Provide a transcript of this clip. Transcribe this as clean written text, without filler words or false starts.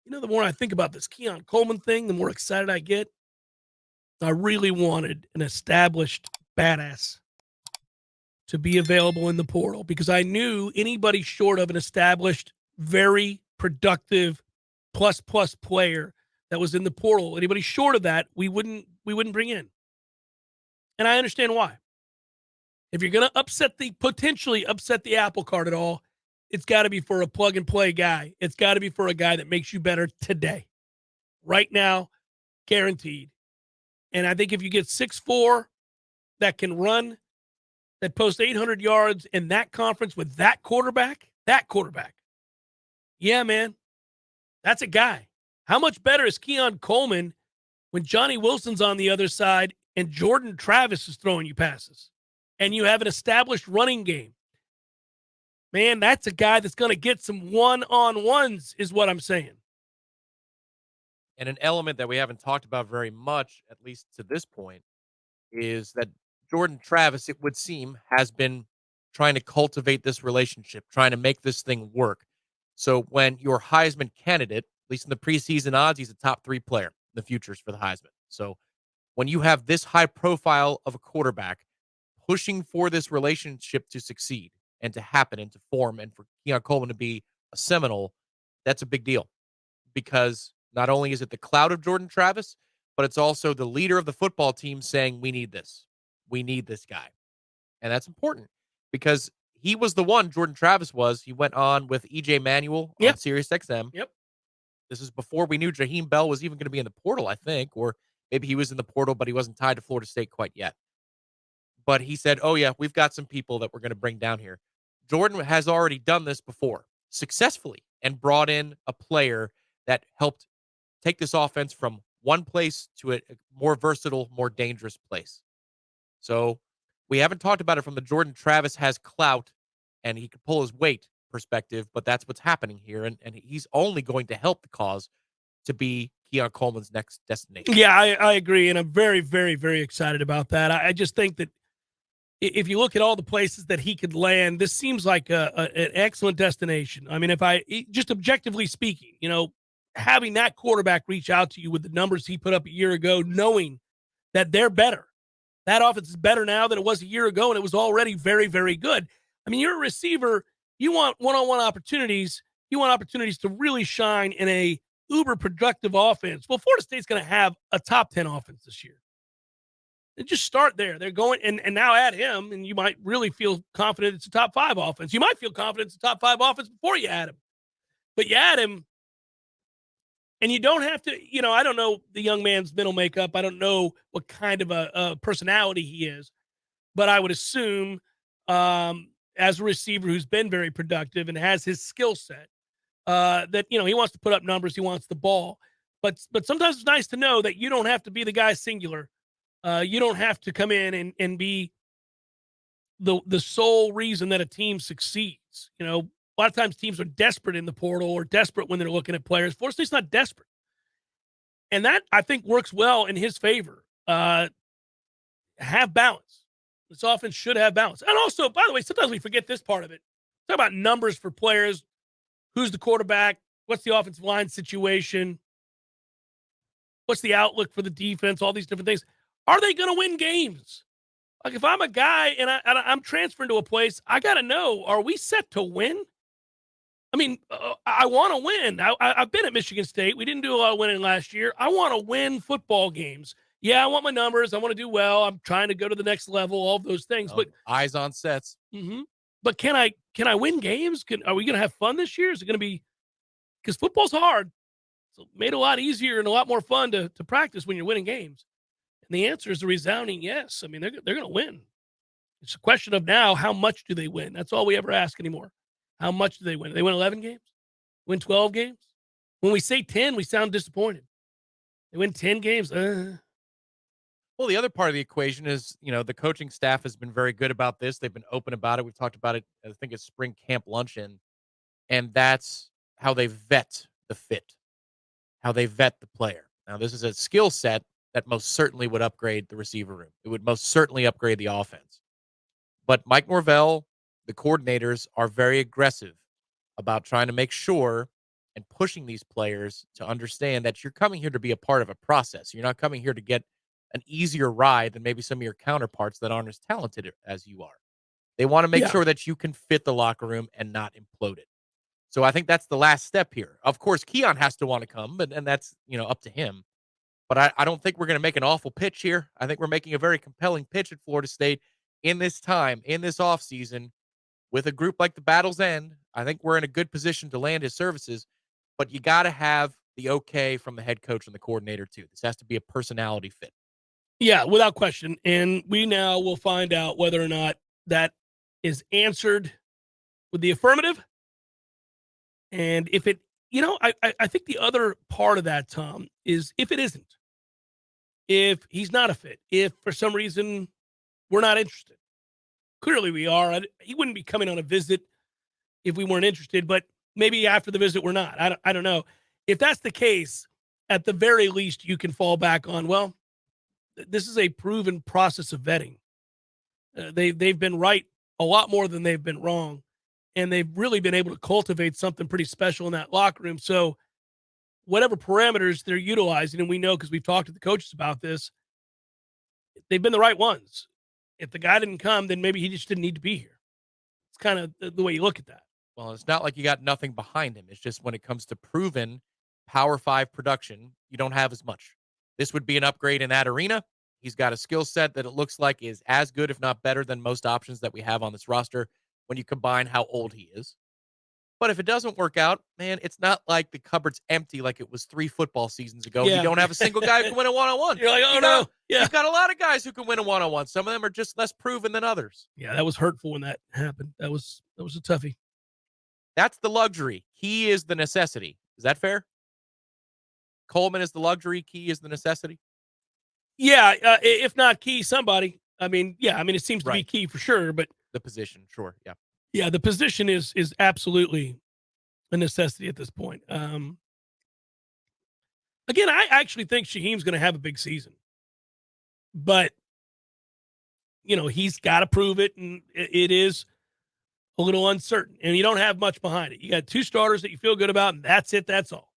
The more I think about this Keon Coleman thing, the more excited I get. I really wanted an established badass to be available in the portal because I knew anybody short of an established, very productive plus player that was in the portal, anybody short of that, we wouldn't bring in. And I understand why. If you're going to potentially upset the apple cart at all, it's got to be for a plug and play guy. It's got to be for a guy that makes you better today. Right now, guaranteed. And I think if you get 6'4", that can run, that posts 800 yards in that conference with that quarterback, yeah, man, that's a guy. How much better is Keon Coleman when Johnny Wilson's on the other side and Jordan Travis is throwing you passes and you have an established running game? Man, that's a guy that's going to get some one-on-ones is what I'm saying. And an element that we haven't talked about very much, at least to this point, is that Jordan Travis, it would seem, has been trying to cultivate this relationship, trying to make this thing work. So when your Heisman candidate, at least in the preseason odds, he's a top 3 player in the futures for the Heisman. So when you have this high profile of a quarterback pushing for this relationship to succeed and to happen and to form, and for Keon Coleman to be a Seminole, that's a big deal because not only is it the cloud of Jordan Travis, but it's also the leader of the football team saying, we need this. We need this guy. And that's important because he was the one, Jordan Travis was. He went on with EJ Manuel on SiriusXM. Yep. This is before we knew Jaheim Bell was even going to be in the portal, I think, or maybe he was in the portal, but he wasn't tied to Florida State quite yet. But he said, oh, yeah, we've got some people that we're going to bring down here. Jordan has already done this before successfully and brought in a player that helped take this offense from one place to a more versatile, more dangerous place. So we haven't talked about it from the Jordan Travis has clout and he could pull his weight perspective, but that's what's happening here. And he's only going to help the cause to be Keon Coleman's next destination. Yeah, I agree. And I'm very, very, very excited about that. I just think that if you look at all the places that he could land, this seems like an excellent destination. I mean, just objectively speaking, having that quarterback reach out to you with the numbers he put up a year ago, knowing that they're better. That offense is better now than it was a year ago, and it was already very, very good. I mean, you're a receiver. You want one-on-one opportunities. You want opportunities to really shine in a uber productive offense. Well, Florida State's going to have a top 10 offense this year. And just start there. They're going, and now add him, and you might really feel confident it's a top 5 offense. You might feel confident it's a top 5 offense before you add him. But you add him, and you don't have to, I don't know the young man's mental makeup. I don't know what kind of a personality he is. But I would assume as a receiver who's been very productive and has his skill set, that, he wants to put up numbers. He wants the ball. But sometimes it's nice to know that you don't have to be the guy singular. You don't have to come in and be the sole reason that a team succeeds. A lot of times teams are desperate in the portal or desperate when they're looking at players. Florida State's not desperate. And that, I think, works well in his favor. Have balance. This offense should have balance. And also, by the way, sometimes we forget this part of it. Talk about numbers for players. Who's the quarterback? What's the offensive line situation? What's the outlook for the defense? All these different things. Are they going to win games? Like, if I'm a guy and I'm transferring to a place, I got to know, are we set to win? I mean, I want to win. I've been at Michigan State. We didn't do a lot of winning last year. I want to win football games. Yeah, I want my numbers. I want to do well. I'm trying to go to the next level, all of those things. But eyes on sets. Mm-hmm. But can I win games? Are we going to have fun this year? Is it going to be – because football's hard. So made it a lot easier and a lot more fun to practice when you're winning games. And the answer is a resounding yes. I mean, they're going to win. It's a question of now, how much do they win? That's all we ever ask anymore. How much do they win? They win 11 games? Win 12 games? When we say 10, we sound disappointed. They win 10 games? Well, the other part of the equation is, the coaching staff has been very good about this. They've been open about it. We've talked about it, I think it's spring camp luncheon. And that's how they vet the fit, how they vet the player. Now, this is a skill set that most certainly would upgrade the receiver room. It would most certainly upgrade the offense. But Mike Norvell, the coordinators, are very aggressive about trying to make sure and pushing these players to understand that you're coming here to be a part of a process. You're not coming here to get an easier ride than maybe some of your counterparts that aren't as talented as you are. They want to make Yeah. sure that you can fit the locker room and not implode it. So I think that's the last step here. Of course, Keon has to want to come, and that's up to him. But I don't think we're going to make an awful pitch here. I think we're making a very compelling pitch at Florida State in this time, in this offseason, with a group like the Battle's End. I think we're in a good position to land his services, but you got to have the okay from the head coach and the coordinator, too. This has to be a personality fit. Yeah, without question. And we now will find out whether or not that is answered with the affirmative. And if it, I think the other part of that, Tom, is if it isn't, if he's not a fit, if for some reason we're not interested. Clearly we are. He wouldn't be coming on a visit if we weren't interested, but maybe after the visit we're not. I don't know. If that's the case, at the very least you can fall back on, well, this is a proven process of vetting. They've been right a lot more than they've been wrong, and they've really been able to cultivate something pretty special in that locker room. So whatever parameters they're utilizing, and we know because we've talked to the coaches about this, they've been the right ones. If the guy didn't come, then maybe he just didn't need to be here. It's kind of the way you look at that. Well, it's not like you got nothing behind him. It's just when it comes to proven Power 5 production, you don't have as much. This would be an upgrade in that arena. He's got a skill set that it looks like is as good, if not better, than most options that we have on this roster when you combine how old he is. But if it doesn't work out, man, it's not like the cupboard's empty like it was 3 football seasons ago. Yeah. You don't have a single guy who can win a one-on-one. You're like, oh, no. Yeah. You've got a lot of guys who can win a one-on-one. Some of them are just less proven than others. Yeah, that was hurtful when that happened. That was a toughie. That's the luxury. He is the necessity. Is that fair? Coleman is the luxury. Key is the necessity. Yeah, if not Key, somebody. It seems to be Right. Key for sure, but The position, sure, yeah. yeah, the position is absolutely a necessity at this point. Again, I actually think Shaheem's going to have a big season, but he's got to prove it, and it is a little uncertain, and you don't have much behind it. You got 2 starters that you feel good about, and that's it. That's all.